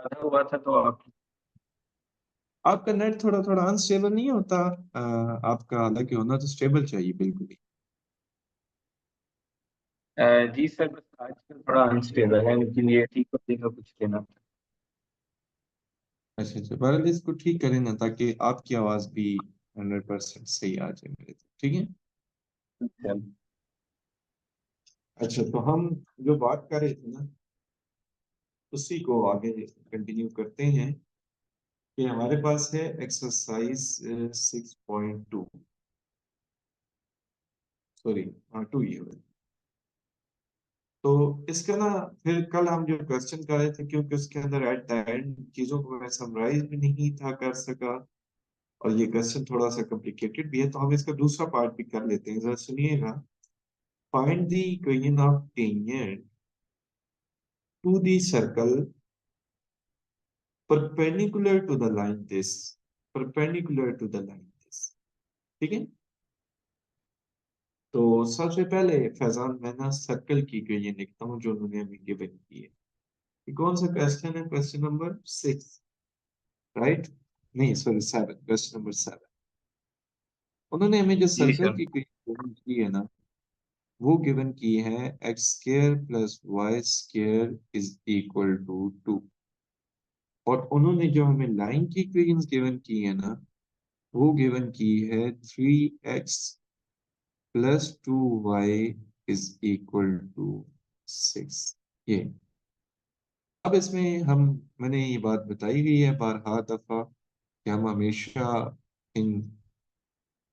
आधा हुआ था तो आप। आपका नेट थोड़ा थोड़ा अनस्टेबल नहीं होता? आपका हालांकि होना तो स्टेबल चाहिए बिल्कुल ही। जी सर, बस आजकल थोड़ा अनस्टेबल है, लेकिन ये ठीक होने का कुछ लेना था। अच्छा अच्छा, बहरहाल इसको ठीक करें ना, ताकि आपकी आवाज भी 100% सही आ जाए मेरे तक, ठीक है? अच्छा। अच्छा, तो हम जो बात कर रहे थे ना, उसी को आगे कंटिन्यू करते हैं कि हमारे पास है एक्सरसाइज 6.2, सॉरी, हाँ 2 ये वाली। तो इसका ना, फिर कल हम जो क्वेश्चन कर रहे थे, क्योंकि उसके अंदर एट द एंड चीजों को मैं समराइज भी नहीं था कर सका, और ये क्वेश्चन थोड़ा सा कॉम्प्लिकेटेड भी है, तो हम इसका दूसरा पार्ट भी कर लेते हैं, जरा सुनिएगा। Find the equation of tangent to the circle perpendicular to the line this, perpendicular to the line this, ठीक है? तो सबसे पहले फैजान, मैं ना सर्कल की इक्वेशन लिखता हूँ जो उन्होंने अभी गिवन की है। ये कौन सा क्वेश्चन है? Question number 6, right? नहीं सॉरी, 7, क्वेश्चन नंबर 7। उन्होंने हमें जो जी सर्कल सर। की इक्वेशन की है ना, वो गिवन की है x square plus y square is equal to 2। और उन्होंने जो हमें लाइन की इक्वेशन गिवन की है ना, वो गिवन की है 3x plus 2y is equal to 6। ये, अब इसमें हम, मैंने ये बात बताई हुई है बारहा दफा कि हम हमेशा इन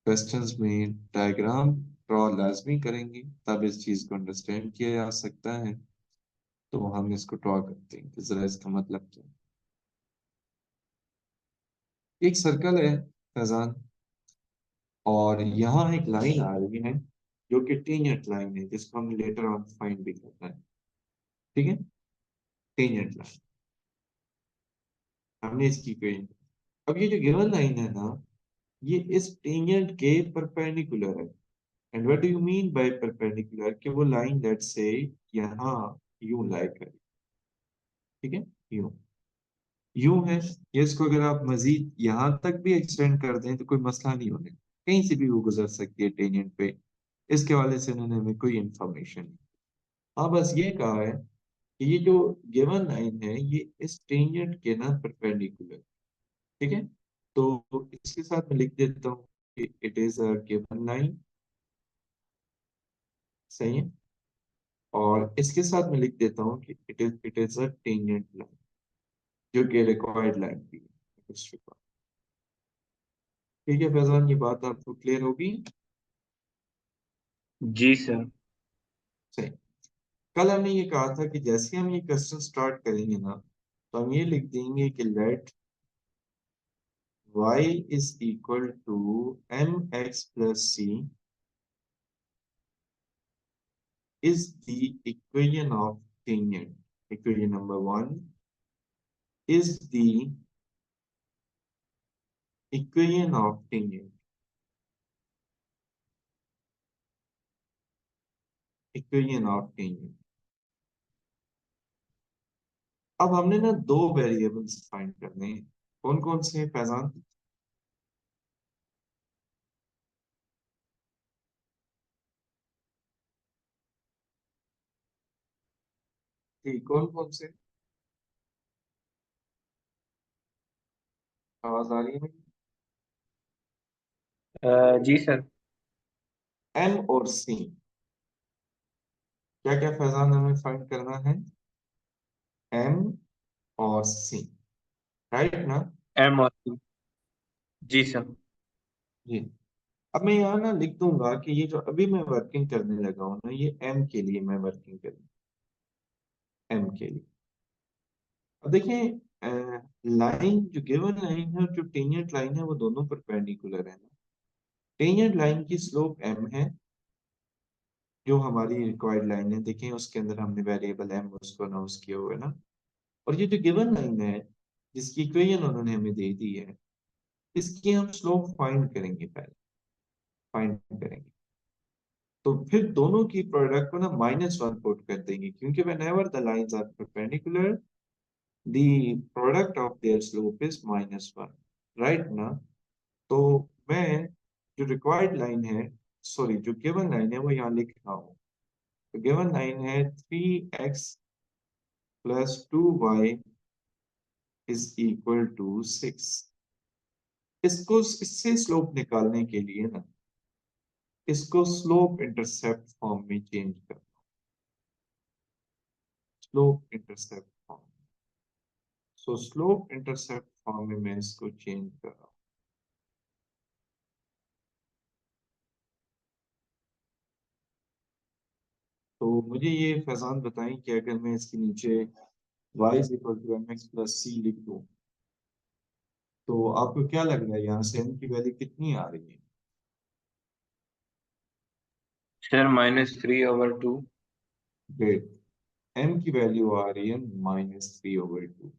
क्वेश्चंस में डायग्राम ड्रॉ लाजमी करेंगे, तब इस चीज को अंडरस्टैंड किया जा सकता है। तो हम इसको ड्रॉ करते हैं कि जरा इसका मतलब क्या है। एक सर्कल है फैजान, और यहाँ एक लाइन आ रही है जो कि टेंजेंट लाइन है, जिसको हम लेटर ऑन फाइंड भी करना है, ठीक है? टेंजेंट लाइन, हमने इसकी कोई, अब ये जो गिवन लाइन है ना, ये इस टेंजेंट के परपेंडिकुलर है। And what do you mean by perpendicular? कि वो लाइन लेट्स से यहाँ यूं लाई करें, ठीक है? यूं, यूं है। ये इसको अगर आप मजीद यहाँ तक भी एक्सटेंड कर दें तो कोई मसला नहीं होने, कहीं से भी वो गुजर सकती है टेंजेंट पे। इसके वाले से उन्होंने हमें कोई इंफॉर्मेशन नहीं। हाँ, बस ये कहा है कि ये जो गिवन लाइन है, ये इस टेंजेंट के ना परपेंडिकुलर, ठीक है? तो इसके साथ मैं लिख देता हूँ कि it is a given line, सही है? और इसके साथ मैं लिख देता हूँ कि it is a tangent line, जो कि रिक्वायर्ड लाइन भी है। ठीक है फैजान, ये बात आपको क्लियर होगी? जी सर। सही। कल हमने ये कहा था कि जैसे हम ये क्वेश्चन स्टार्ट करेंगे ना, तो हम ये लिख देंगे कि late y is equal to mx plus c is the equation of tangent. Equation number 1 is the equation of tangent. Equation of tangent. अब हमने ना दो वेरिएबल्स फाइंड करने हैं। कौन कौन से हैं फैजान? ठीक, कौन कौन से? आवाज आ रही है मेरी? जी सर। एम और सी। क्या क्या फैजान हमें फाइंड करना है? एम और सी, राइट ना? एम और सी। जी सर। जी। अब मैं यहाँ ना लिख दूंगा कि ये जो अभी मैं वर्किंग करने लगा हूँ ना, ये एम के लिए मैं वर्किंग करूँ, एम के लिए। अब देखें, लाइन जो गिवन लाइन है और जो टेंजेंट लाइन है, वो दोनों परपेंडिकुलर है ना। टेंजेंट लाइन की स्लोप एम है, जो हमारी रिक्वायर्ड लाइन है। देखें उसके अंदर हमने वेरिएबल एम उसको अनाउंस किया हुआ है ना। और ये जो गिवन लाइन है, जिसकी इक्वेशन उन्होंने हमें दे दी है, इसकी हम स्लोप फाइंड करेंगे, पहले फाइंड करेंगे। तो फिर दोनों की प्रोडक्ट को ना -1 पुट कर देंगे, क्योंकि whenever the lines are perpendicular, the product of their slope is -1, right ना? तो मैं जो रिक्वायर्ड लाइन है, सॉरी जो गिवन लाइन है वो यहाँ लिख रहा हूँ। तो गिवन लाइन है 3x plus 2y is equal to 6। इसको इससे स्लोप निकालने के लिए ना इसको स्लोप इंटरसेप्ट फॉर्म में चेंज कर, स्लोप इंटरसेप्ट फॉर्म। सो स्लोप इंटरसेप्ट फॉर्म में मैं इसको चेंज कर रहा हूँ। तो मुझे ये फैजान बताएं कि अगर मैं इसके नीचे y is equal to M x plus C लिख दूं तो आपको क्या लग रहा है यहाँ से m की वैल्यू कितनी आ रही है? सर -3/2। ग्रेट। m की वैल्यू आ रही है -3/2।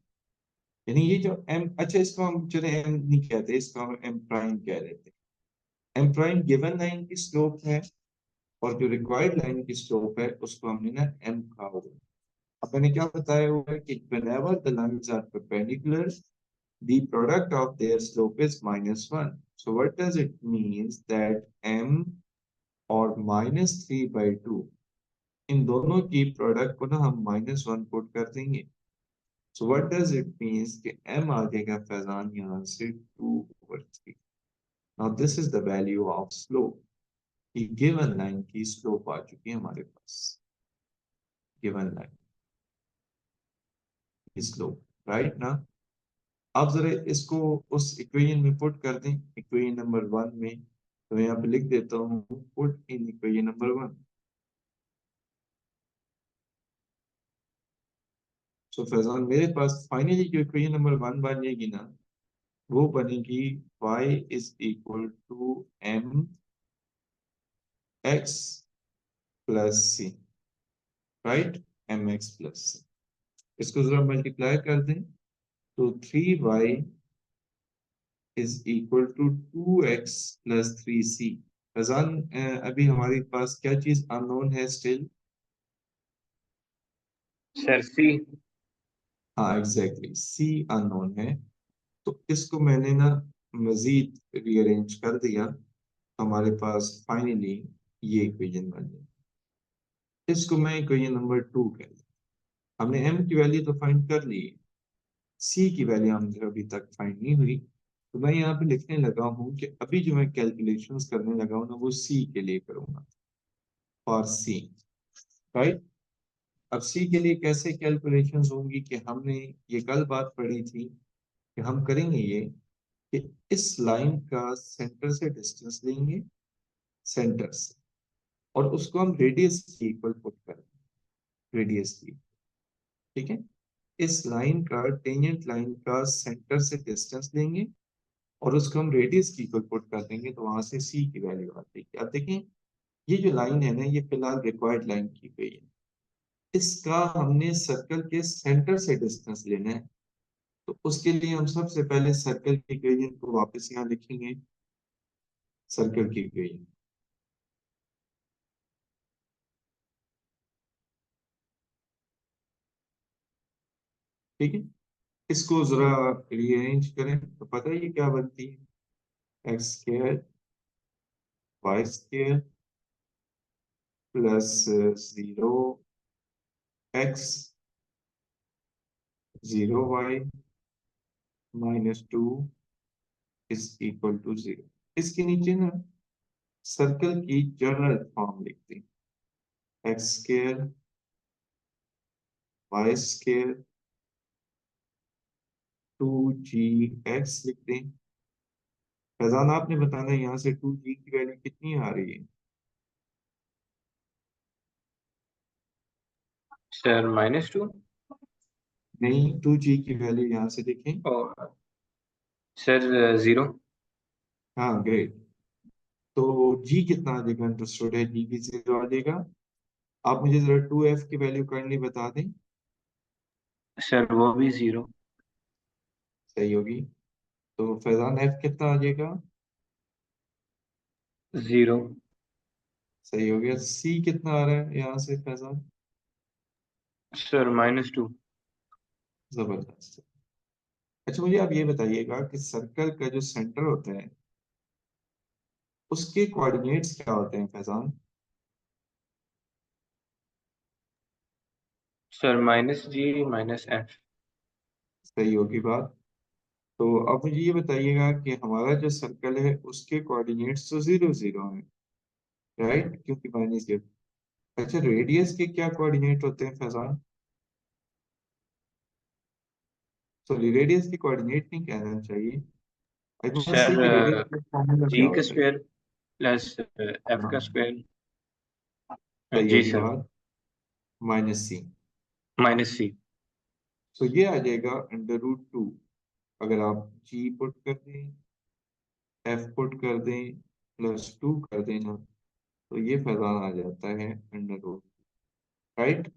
यानी ये जो m, अच्छा इसको हम चले m नहीं कहते, इसको हम m प्राइम कह देते हैं। m प्राइम गिवन लाइन की स्लोप है और जो रिक्वायर्ड लाइन की स्लोप है उसको हमने ना m कहा हुआ है। अब मैंने क्या बताया हुआ है कि whenever the lines are perpendicular the product of their slope is -1. So what does it means that m और -3/2 इन दोनों की प्रोडक्ट को ना हम -1 पुट कर देंगे। So what does it means कि m आ जाएगा फैजान यहाँ से 2/3। Now this is the value of slope। कि गिवन लाइन की स्लोप आ चुकी है हमारे पास, गिवन लाइन की स्लोप, राइट ना? आप जरा इसको उस इक्वेशन में पुट कर दें, इक्वेशन नंबर 1 में। तो मैं यहाँ पे लिख देता हूँ put in equation number 1। So Faizan मेरे पास फाइनली जो इक्वेशन नंबर 1 बनेगी ना वो बनेगी y is equal to M x plus C, right? M x plus C. इसको जरा मल्टीप्लाई कर दें तो 3y is equal to 2x plus 3c। Faizan अभी हमारे पास क्या चीज अननोन है स्टिल? सर सी। हाँ एग्जैक्टली, सी अननोन है। तो इसको मैंने ना मजीद रीअरेंज कर दिया, हमारे पास फाइनली ये इक्वेशन बन गई। इसको मैं इक्वेशन नंबर 2 कहता हूँ। हमने m की वैल्यू तो फाइंड कर ली, c की वैल्यू हमने अभी तक फाइंड नहीं हुई। तो मैं यहाँ पे लिखने लगा हूँ कि अभी जो मैं कैलकुलेशंस करने लगा हूँ ना वो c के लिए करूंगा, फॉर c, राइट? अब c के लिए कैसे कैलकुलेशंस होंगी कि हमने ये कल बात पढ़ी थी कि हम करेंगे ये कि इस लाइन का सेंटर से डिस्टेंस लेंगे, सेंटर से, और उसको हम रेडियस की इक्वल पुट करेंगे, रेडियस की, ठीक है? इस लाइन का, टेंजेंट लाइन का सेंटर से डिस्टेंस लेंगे और उसको हम रेडियस की इक्वल पुट कर देंगे तो वहां से सी की वैल्यू आ जाएगी। अब देखें ये जो लाइन है ना ये फिलहाल रिक्वायर्ड लाइन की गई है, इसका हमने सर्कल के सेंटर से डिस्टेंस लेना है। तो उसके लिए हम सबसे पहले सर्कल की इक्वेशन को वापस यहाँ लिखेंगे, सर्कल की इक्वेशन, ठीक है? इसको जरा रीअरेंज करें तो पता है ये क्या बनती है, x square y square plus 0x 0y -2 is equal to 0। इसके नीचे ना सर्कल की जनरल फॉर्म लिखते हैं, x square y square 2gx लिखते हैं। फैजान आपने बताना है यहाँ से 2g की वैल्यू कितनी आ रही है? सर -2। नहीं, 2g की वैल्यू यहाँ से देखें। और सर 0। हाँ ग्रेट। तो g कितना आ जाएगा? अंडरस्टूड है, g की 0 आ जाएगा। आप मुझे जरा 2f की वैल्यू काइंडली बता दें। सर वो भी 0। सही होगी। तो फैजान f कितना आ जाएगा? 0। सही हो गया। c कितना आ रहा है यहाँ से फैजान? सर -2। जबरदस्त। अच्छा मुझे आप ये बताइएगा कि सर्कल का जो सेंटर होता है उसके कोऑर्डिनेट्स क्या होते हैं फैजान? Sir -g - f। सही होगी बात। तो अब मुझे ये बताइएगा कि हमारा जो सर्कल है उसके कोऑर्डिनेट्स तो 0 0 है, राइट, क्योंकि माइनस ये। अच्छा रेडियस के क्या कोऑर्डिनेट होते हैं फैजान? सॉरी रेडियस के कोऑर्डिनेट नहीं कहना चाहिए, आई मस्ट से सर कि रेडियस का फॉर्मूला क्या जी का होता है? स्क्वायर प्लस एफ का हाँ, स्क्वायर। सही जी होगी सर। बात, -c। -c। तो ये आ जाएगा √2। अगर आप g पुट कर दें, f पुट कर दें, +2 कर दें ना, तो ये फैजान आ जाता है √, राइट।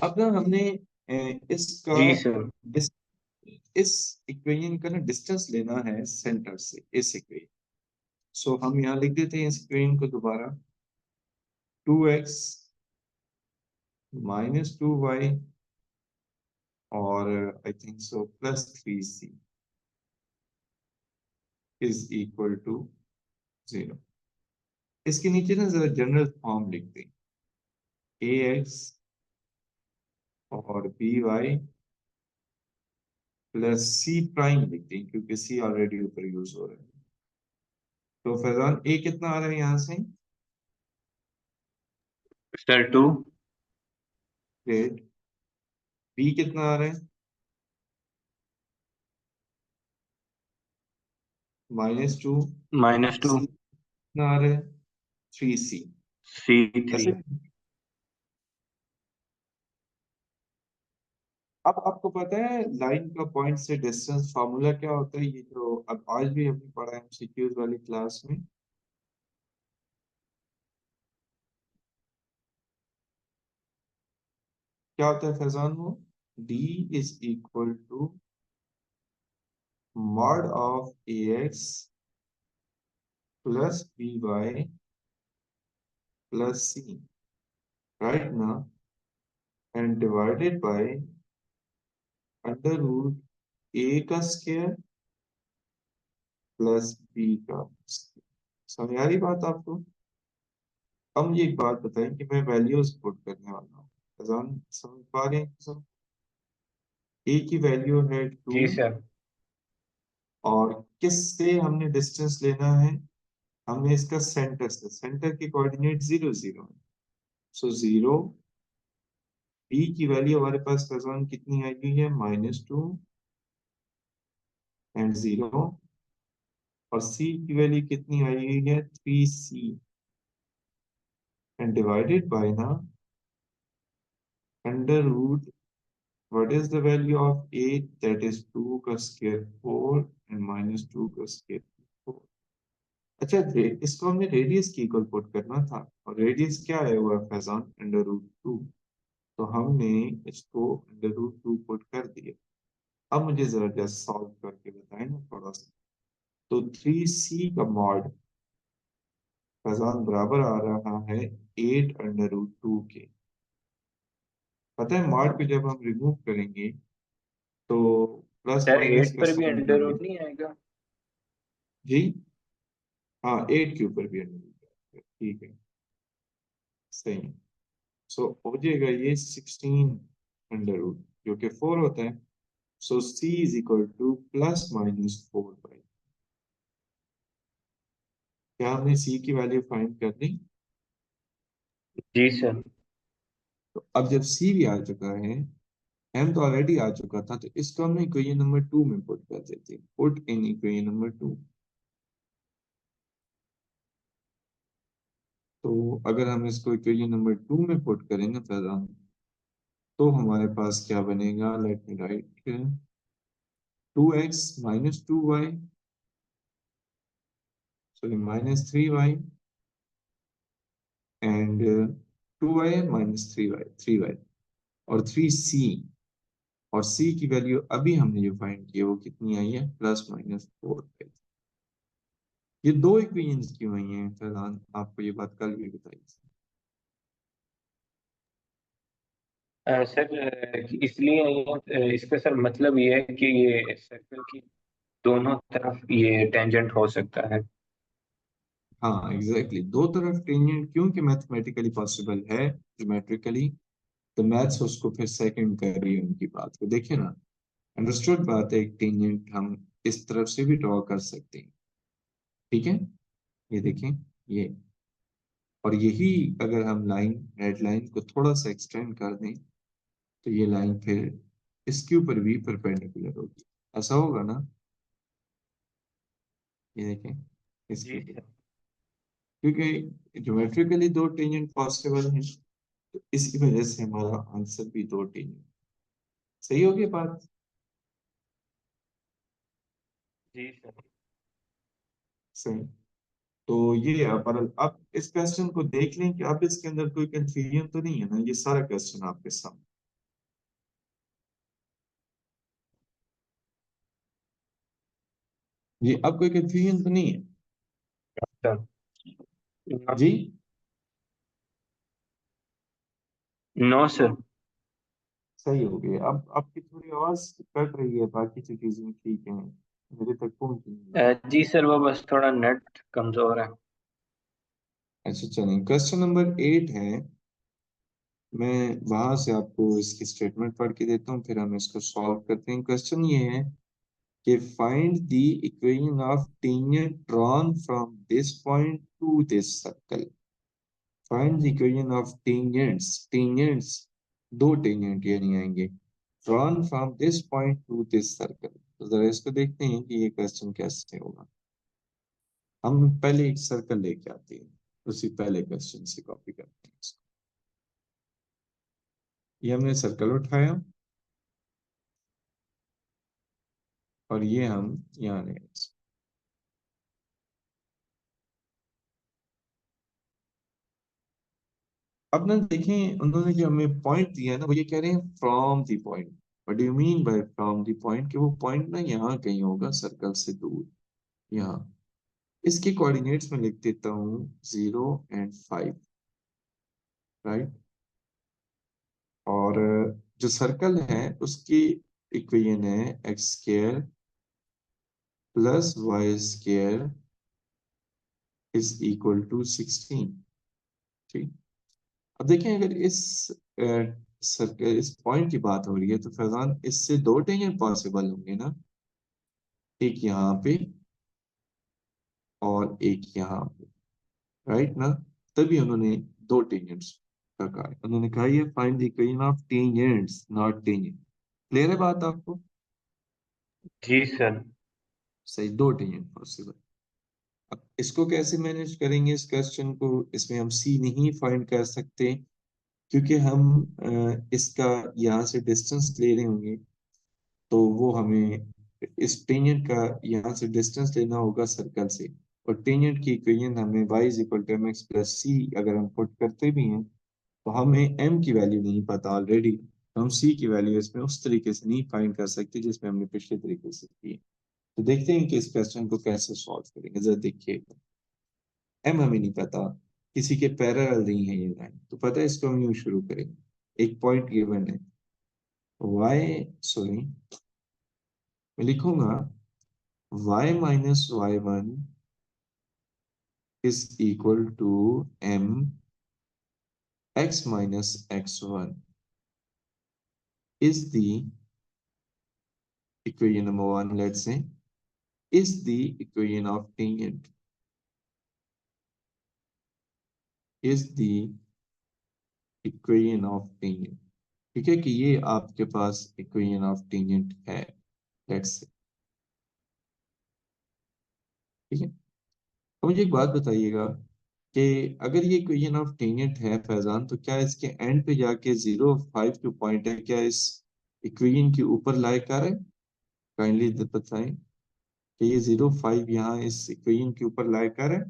अब ना हमने इसका जी सर। डिस, इस इक्वेशन का ना डिस्टेंस लेना है सेंटर से, इस इक्वेशन। सो हम यहाँ लिख देते हैं इस इक्वेशन को दोबारा, 2x -2y और I think so +3c is equal to 0। इसके नीचे ना जरा जनरल फॉर्म लिख दें, ax और by प्लस c प्राइम लिख दें, क्योंकि c ऑलरेडी ऊपर यूज हो रहा है। तो फैजान a कितना आ रहा है यहाँ से? सर 2। ग्रेट। b कितना आ रहा है? -2। -2। c कितना आ रहा है? 3c। c3। ऐसे अब आपको पता है लाइन का पॉइंट से डिस्टेंस फार्मूला क्या होता है, ये जो अब आज भी हमने पढ़ा है एमसीक्यूज वाली क्लास में? क्या होता है फैजान वो? d is equal to mod of ax plus by plus c, right ना, एंड डिवाइडेड बाय √a का स्क्वायर प्लस b का स्क्वायर। समझ आ रही बात आपको? अब मुझे एक बात बताएं कि मैं वैल्यूज पुट करने वाला हूँ, फैजान समझ पा रहे हैं सब? a की वैल्यू है 2, जी सर। और किससे हमने डिस्टेंस लेना है? हमने इसका सेंटर से, सेंटर की कोऑर्डिनेट 0 0 है। सो 0, b की वैल्यू हमारे पास फैजान कितनी आई हुई है? -2 एंड 0, और c की वैल्यू कितनी आई हुई है? 3c एंड डिवाइडेड बाय ना √ what is the value of a, that is 2 का स्क्वायर 4 and -2 का स्क्वायर 4। अच्छा इसको हमने रेडियस की इक्वल पुट करना था, और रेडियस क्या है हुआ फैजान? √2। तो हमने इसको √2 पुट कर दिया। अब मुझे जरा जस्ट सॉल्व करके बताएं ना थोड़ा सा। तो 3c का मॉड फैजान बराबर आ रहा है 8 √2 के। पता है मॉड को जब हम रिमूव करेंगे तो प्लस सर माइनस 8 का पर भी साइन अंडर आएगा। रूट नहीं आएगा? जी हाँ, 8 के ऊपर भी अंडर, ठीक है, सही। सो हो जाएगा ये 16 √, जो कि 4 होता है। So c is equal to +-4 by. क्या हमने c की वैल्यू फाइंड कर ली? जी सर। तो अब जब c भी आ चुका है, m तो ऑलरेडी आ चुका था, तो इसको हमने इक्वेशन नंबर 2 में पुट कर देते हैं, पुट इन इक्वेशन नंबर 2। तो अगर हम इसको इक्वेशन नंबर 2 में पुट करेंगे तो हमारे पास क्या बनेगा? Let me right, 2x -2y, sorry -3y and 2y -3y और 3c, और c की वैल्यू अभी हमने जो फाइंड की है वो कितनी आई है? +-4। ये दो इक्वेशंस क्यों आई हैं फैजान? आपको ये बात कल भी बताई थी। सर इसलिए इसका सर मतलब ये है कि ये सर्कल की दोनों तरफ ये टेंजेंट हो सकता है। हाँ एग्जैक्टली दो तरफ टेंजेंट क्योंकि मैथमेटिकली पॉसिबल है, ज्योमेट्रिकली तो मैथ्स उसको फिर सेकंड कर रही है उनकी बात को, देखिए ना। अंडरस्टूड बात है, एक टेंजेंट हम इस तरफ से भी ड्रॉ कर सकते हैं, ठीक है। ये देखें, ये और यही अगर हम लाइन, रेड लाइन को थोड़ा सा एक्सटेंड कर दें तो ये लाइन फिर इसके ऊपर भी परपेंडिकुलर होगी, ऐसा होगा ना। ये देखें इसके जी ऊपर, सर। क्योंकि ज्योमेट्रिकली दो टेंजेंट पॉसिबल हैं, तो इसी वजह से हमारा आंसर भी दो टेंजेंट। सही हो गई बात। जी सर। सही। तो ये पर अब इस क्वेश्चन को देख लें कि अब इसके अंदर कोई कंफ्यूजन तो नहीं है ना, ये सारा क्वेश्चन आपके सामने। ये अब कोई कंफ्यूजन तो नहीं है। सर जी। No sir. सही हो गई। अब आपकी थोड़ी आवाज कट रही है, बाकी तो चीजें ठीक हैं, मेरे तक पहुंच नहीं है। जी सर वो बस थोड़ा नेट कमजोर है। अच्छा चलिए, क्वेश्चन नंबर 8 है। मैं वहां से आपको इसकी स्टेटमेंट पढ़ के देता हूँ, फिर हम इसको सॉल्व करते हैं। क्वेश्चन ये है कि find the equation of tangent drawn from this point two this circle. Find the equation of tangents, tangents दो टेंजेंट ये नहीं आएंगे, drawn from this point two this circle. तो जरा इसको देखते हैं कि ये क्वेश्चन कैसे होगा। हम पहले एक सर्कल लेके आते हैं, उसी पहले क्वेश्चन से कॉपी करते हैं इसको। ये हमने सर्कल उठाया और ये हम यहाँ ले आए। अब ना देखें, उन्होंने जो हमें पॉइंट दिया है ना, वो ये कह रहे हैं from the point. What do you mean by from the point, कि वो पॉइंट ना यहाँ कहीं होगा सर्कल से दूर, यहाँ। इसके कोऑर्डिनेट्स में लिख देता हूँ 0 और 5, राइट। और जो सर्कल है उसकी इक्वेशन है x² + y² = 16, ठीक। अब देखें, अगर इस सर्कल, इस पॉइंट की बात हो रही है तो फैजान इससे दो टेंजेंट पॉसिबल होंगे ना, एक यहाँ पे और एक यहाँ पे, राइट ना। तभी उन्होंने दो टेंजेंट्स का कहा है। उन्होंने कहा ये find the equation of tangents not tangent. Clear है बात आपको। जी सर। सही, दो टेंजेंट पॉसिबल। अब इसको कैसे मैनेज करेंगे इस क्वेश्चन को, इसमें हम सी नहीं फाइंड कर सकते क्योंकि हम इसका यहाँ से डिस्टेंस ले रहे होंगे, तो वो हमें इस टेंजेंट का यहाँ से डिस्टेंस लेना होगा सर्कल से। और टेंजेंट की इक्वेशन हमें y = mx + c अगर हम पुट करते भी हैं तो हमें m की वैल्यू नहीं पता ऑलरेडी, तो हम c की वैल्यू इसमें उस तरीके से नहीं फाइंड कर सकते जिसमें हमने पिछले तरीके से की। तो देखते हैं कि इस क्वेश्चन को कैसे सॉल्व करेंगे, जरा देखिए। m हमें नहीं पता, किसी के पैरेलल नहीं है ये लाइन, तो पता है इसको हम यूं शुरू करेंगे। एक पॉइंट गिवन है y, सॉरी मैं लिखूंगा y - y1 = m x - x1 is the equation number one, let's say, is the equation of tangent, is the equation of tangent। ठीक है कि ये आपके पास इक्वेशन ऑफ टेंजेंट है, लेट्स से, ठीक है। तो मुझे एक बात बताइएगा कि अगर ये इक्वेशन ऑफ टेंजेंट है फैजान, तो क्या इसके एंड पे जाके 0 5 जो पॉइंट है, क्या इस इक्वेशन के ऊपर लाई कर है? काइंडली बताएं कि ये 0 5 यहाँ इस इक्वेशन के ऊपर लाई कर है।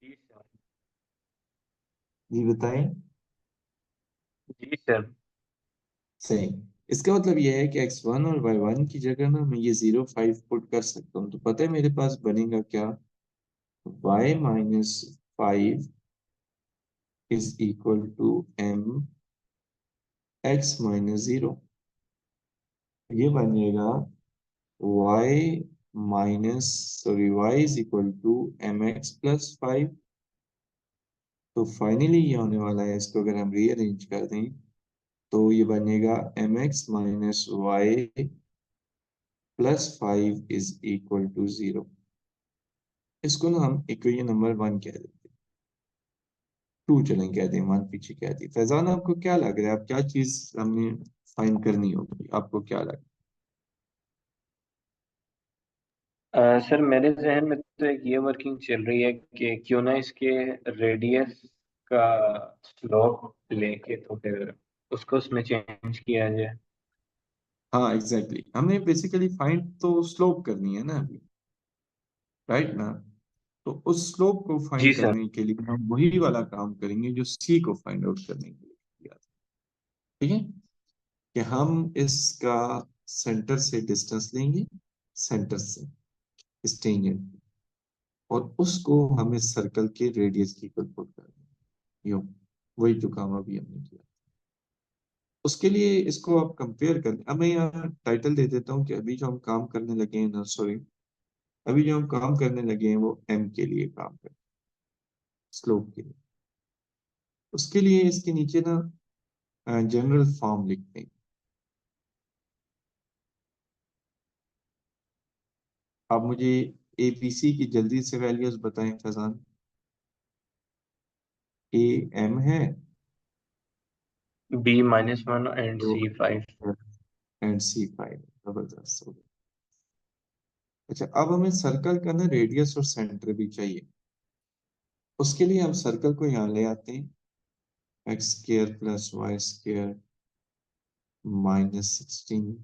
जी सर। जी बताएं। जी सर। सही। इसका मतलब ये है कि x1 और y1 की जगह ना मैं ये 0 5 पुट कर सकता हूँ, तो पता है मेरे पास बनेगा क्या, y - 5 = m x माइनस 0, ये बनेगा y minus sorry y is equal to M x plus 5। तो फाइनली ये होने वाला है, इसको अगर हम रीअरेंज कर दें तो ये बनेगा m x minus y plus 5 is equal to 0। इसको ना हम इक्वेशन नंबर 1 कह देते हैं, 2 चलें कह दें, 1 पीछे कह दी। फैजान आपको क्या लग रहा है, अब क्या चीज हमने फाइंड करनी होगी, आपको क्या लग सर मेरे जहन में तो एक ये वर्किंग चल रही है कि क्यों ना इसके रेडियस का स्लोप लेके तो फिर उसको उसमें चेंज किया जाए। हाँ एग्जैक्टली exactly. हमें बेसिकली फाइंड तो स्लोप करनी है ना अभी, राइट ना। तो उस स्लोप को जी फाइंड सर। करने के लिए हम वही वाला काम करेंगे जो सी को फाइंड आउट करने के लिए किया था। ठीक है, कि हम इसका सेंटर से डिस्टेंस लेंगे, सेंटर से इस टेंजेंट, और उसको हमें सर्कल के रेडियस की इक्वल पुट करना है। यूं, वही जो काम अभी हमने किया। उसके लिए इसको आप कंपेयर कर, अब मैं यहाँ टाइटल दे देता हूँ कि अभी जो हम काम करने लगे हैं ना, सॉरी, अभी जो हम काम करने लगे हैं वो एम के लिए काम कर, स्लोप के लिए। उसके लिए इसके नीचे ना जनरल फॉर्म लिखते हैं। आप मुझे एपीसी की जल्दी से वैल्यूज बताएं फैजान। ए एम है, B-1 एंड तो C5। एंड सी 5, जबरदस्त हो गया। अच्छा, अब हमें सर्कल का ना रेडियस और सेंटर भी चाहिए। उसके लिए हम सर्कल को यहाँ ले आते हैं, x square plus y square minus 16।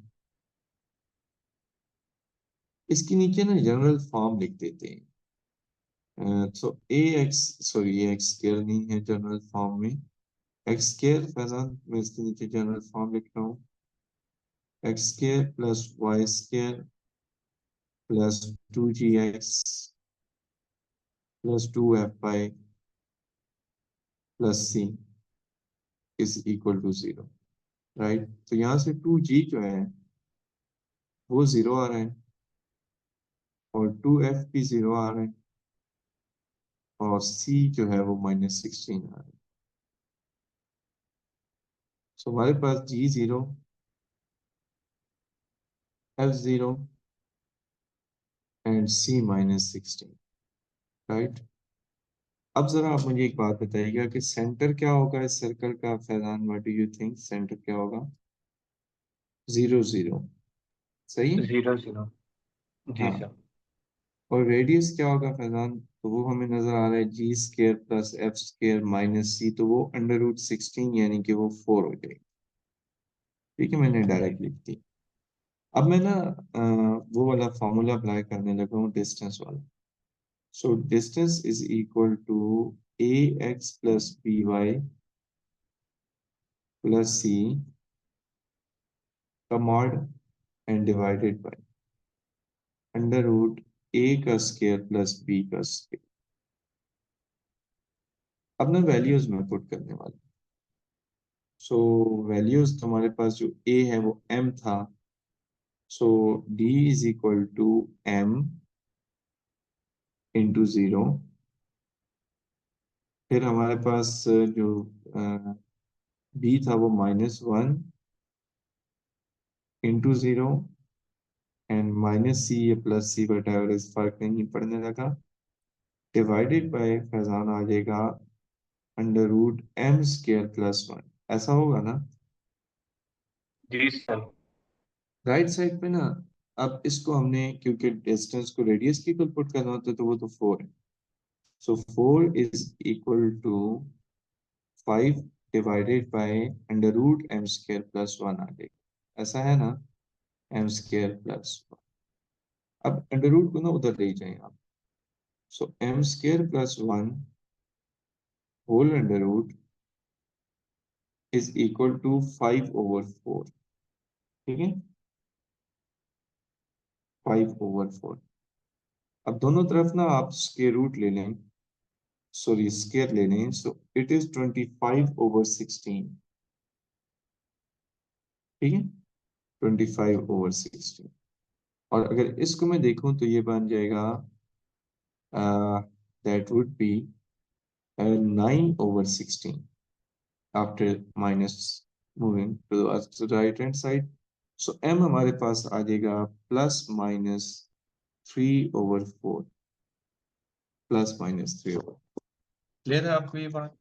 इसके नीचे ना जनरल फॉर्म लिख देते हैं। तो ए एक्स, सॉरी ये एक्स स्क्र नहीं है जनरल फॉर्म में, एक्स स्क्र फैजान, मैं इसके नीचे जनरल फॉर्म लिख रहा हूँ, x square plus y square plus 2gx plus 2fy plus c is equal to 0। Right, तो यहाँ से 2g जो है वो 0 आ रहा है, और 2f भी 0 आ रहा है, और c जो है वो माइनस 16 आ रहा है। सो हमारे पास g 0, f 0 and c minus 16। Right, अब जरा आप मुझे एक बात बताइएगा कि सेंटर क्या होगा इस सर्कल का, Faizan what do you think centre क्या होगा? 0 0, सही है? 0 0। जी हाँ, सर। और रेडियस क्या होगा फैजान? तो वो हमें नजर आ रहा है जी square plus F square minus C, तो वो अंडर रूट 16 यानी कि वो 4 हो जाएगी। ठीक है, मैंने डायरेक्ट लिख दी। अब मैं ना वो वाला फॉर्मूला अप्लाई करने लगा हूँ, डिस्टेंस वाला। So distance is equal to A X plus B Y plus C का mod and divided by under root A का स्क्वायर प्लस बी का स्क्वायर। अब ना वैल्यूज में पुट करने वाला। सो वैल्यूज हमारे पास जो ए है वो m था, so d is equal to m into 0। फिर हमारे पास जो b था वो -1 इंटू 0, एंड माइनस सी या प्लस सी बटा इस फर्क नहीं पड़ने लगा, डिवाइडेड बाय फैजान आ जाएगा under root m square plus 1। ऐसा होगा ना? जी सर। राइट साइड पे ना, अब इसको हमने क्योंकि डिस्टेंस को रेडियस की इक्वल पुट करना होता है तो वो तो 4 है। So 4 is equal to 5 divided by under root m square plus 1 आ जाएगा, ऐसा है ना, एम स्क्र प्लस 1। अब अंडर रूट को ना उधर ले जाएं आप, so M square plus 1 whole under root is equal to 5/4। ठीक है, 5/4। अब दोनों तरफ ना आप स्क्वायर रूट ले लें, सॉरी स्क्वायर ले लें, सो इट इज 25/16। ठीक है, 25/16। और अगर इसको मैं देखूं तो ये बन जाएगा, that would be 9/16 after minus moving to the right hand side. So m हमारे पास आ जाएगा +-3/4, +-3/4। क्लियर है आपको ये बात?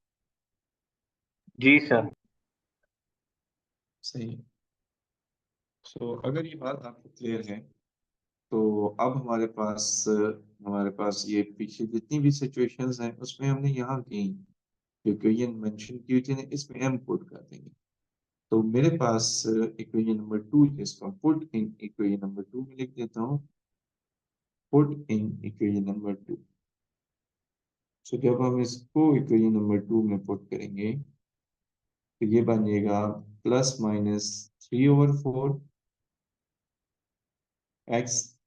जी सर। सही है। सो अगर ये बात आपको क्लियर है तो अब हमारे पास ये पीछे जितनी भी सिचुएशंस हैं उसमें हमने यहाँ की जो इक्वेशन मेंशन की थी ना, इसमें m पुट कर देंगे। तो मेरे पास इक्वेशन नंबर 2, जिसको पुट इन इक्वेशन नंबर 2 में लिख देता हूँ, पुट इन इक्वेशन नंबर 2। सो जब हम इसको इक्वेशन नंबर 2 में पुट करेंगे तो ये बन जाएगा +-3/4 x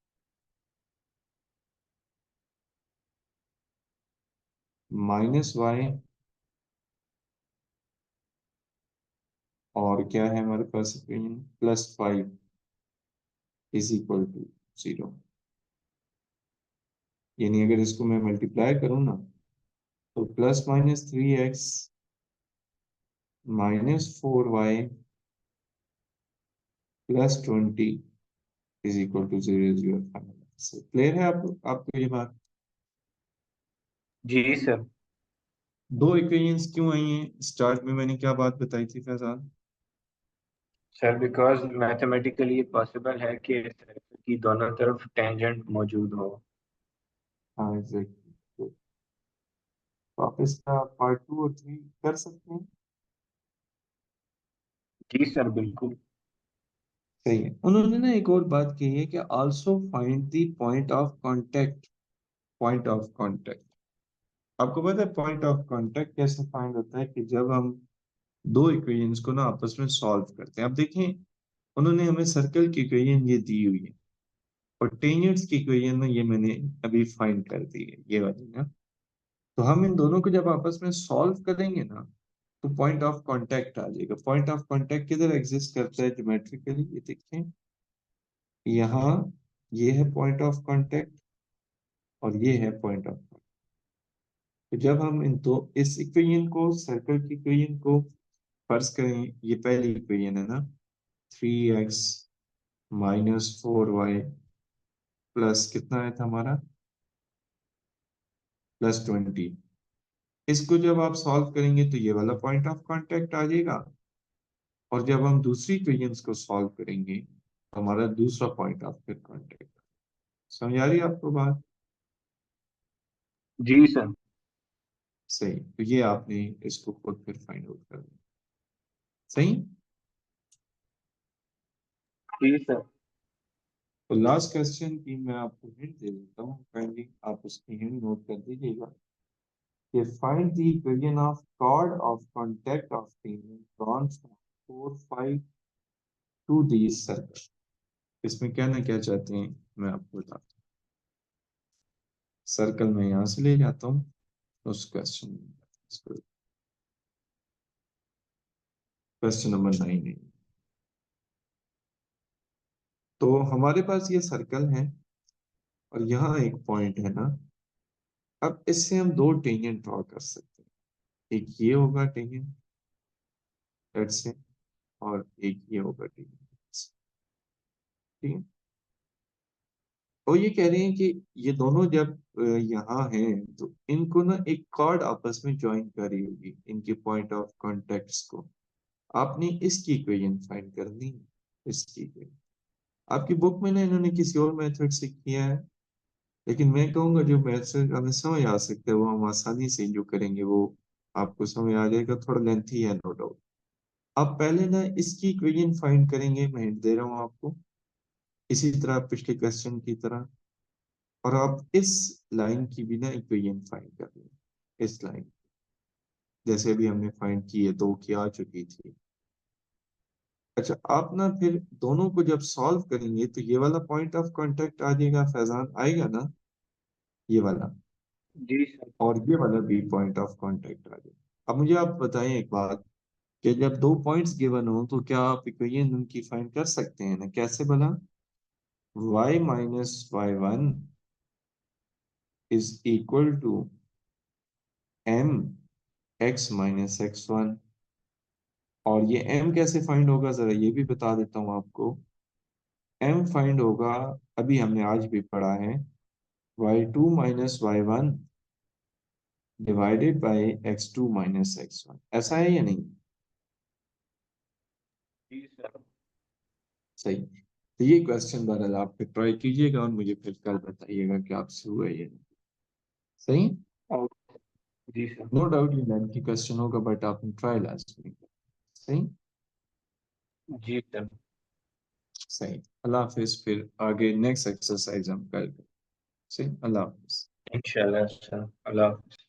-y, और क्या है हमारे पास इक्वेशन, +5 = 0। यानी अगर इसको मैं मल्टीप्लाई करूँ ना, तो +-3x -4y +20 = 0 is your final answer। Clear है आपको ये बात? जी सर। दो इक्वेशंस क्यों आई हैं? स्टार्ट में मैंने क्या बात बताई थी Faizan? Sir because mathematically possible है कि सर्कल की दोनों तरफ टेंजेंट मौजूद हो। हाँ एग्जैक्टली। तो आप इसका पार्ट 2 और 3 कर सकते हैं। जी सर बिल्कुल। सही है। उन्होंने ना एक और बात कही है कि also find the point of contact. Point of contact, आपको पता है पॉइंट ऑफ कांटेक्ट कैसे फाइंड होता है? कि जब हम दो इक्वेशंस को ना आपस में सॉल्व करते हैं। अब देखें, उन्होंने हमें सर्कल की इक्वेशन ये दी हुई है, और टेंजेंट्स की इक्वेशन ना ये मैंने अभी फाइंड कर दी है, ये वाली ना। तो हम इन दोनों को जब आपस में सॉल्व करेंगे ना, तो पॉइंट ऑफ कांटेक्ट आ जाएगा। पॉइंट ऑफ कांटेक्ट किधर एग्जिस्ट करता है ज्योमेट्रिकली? ये देखें, यहाँ ये है पॉइंट ऑफ कांटेक्ट, और ये है पॉइंट ऑफ कांटेक्ट। तो जब हम इन दो इस इक्वेशन को, सर्कल की इक्वेशन को फर्ज करें, ये पहली इक्वेशन है ना, 3x -4y प्लस कितना आया था हमारा, +20। इसको जब आप सॉल्व करेंगे तो ये वाला पॉइंट ऑफ कांटेक्ट आ जाएगा, और जब हम दूसरी इक्वेशंस को सॉल्व करेंगे तो हमारा दूसरा पॉइंट ऑफ फिर कांटेक्ट। समझ आ रही है आपको बात? जी सर। सही। तो ये आपने इसको खुद फिर फाइंड आउट करना। सही। जी सर। तो लास्ट क्वेश्चन की मैं आपको हिंट दे देता हूँ, काइंडली आप उसकी हिंट नोट कर दीजिएगा कि find the equation of chord of contact of tangent drawn from 4, 5 to this circle. इसमें कहना क्या चाहते हैं मैं आपको बताता हूँ। सर्कल में यहाँ से ले जाता हूँ उस क्वेश्चन, क्वेश्चन नंबर 9 है। तो हमारे पास ये सर्कल है, और यहाँ एक पॉइंट है ना। अब इससे हम दो टेंजेंट ड्रॉ कर सकते हैं। एक ये होगा टेंजेंट, लेट्स से, और एक ये होगा टेंजेंट। ठीक है। और ये कह रहे हैं कि ये दोनों जब यहाँ हैं तो इनको ना एक कॉर्ड आपस में ज्वाइन करी होगी, इनके पॉइंट ऑफ कॉन्टेक्ट्स को। आपने इसकी इक्वेशन फाइंड करनी है, इसकी equation। आपकी बुक में ना इन्होंने किसी और मेथड से किया है, लेकिन मैं कहूंगा जो मैथड हमें समझ आ सकता है वो हम आसानी से जो करेंगे वो आपको समझ आ जाएगा। थोड़ा लेंथी है नो डाउट। आप पहले ना इसकी इक्वेशन फाइंड करेंगे, मैं हिंट दे रहा हूँ आपको, इसी तरह पिछले क्वेश्चन की तरह। और आप इस लाइन की भी ना इक्वेशन फाइंड कर लें, इस लाइन, जैसे अभी हमने फाइंड की है, दो की आ चुकी थी। अच्छा, आप ना फिर दोनों को जब सॉल्व करेंगे तो ये वाला पॉइंट ऑफ कांटेक्ट आ जाएगा, फैजान आएगा ना, ये वाला, जी सर। और ये वाला भी पॉइंट ऑफ कांटेक्ट आ जाएगा। अब मुझे आप बताएं एक बात, कि जब दो पॉइंट्स गिवन हो तो क्या आप इक्वेशन उनकी फाइंड कर सकते हैं ना? कैसे बना? y minus y one is equal to m x minus x one. और ये m कैसे फाइंड होगा, जरा ये भी बता देता हूँ आपको। m फाइंड होगा, अभी हमने आज भी पढ़ा है, y2 minus y one divided by x2 minus x one. ऐसा है या नहीं? जी सर। सही। तो ये क्वेश्चन बहरहाल आप फिर ट्राई कीजिएगा और मुझे फिर कल बताइएगा कि आपसे हुआ ये नहीं। सही। और जी सर। नो डाउट ये लेंथी क्वेश्चन होगा, बट आपने ट्राई लास्ट में किया। सही। जी सर। सही। अल्लाह हाफिज, फिर आगे नेक्स्ट एक्सरसाइज हम कल करें। सही। अल्लाह हाफिज। इंशाल्लाह सर, अल्लाह हाफ़िज़।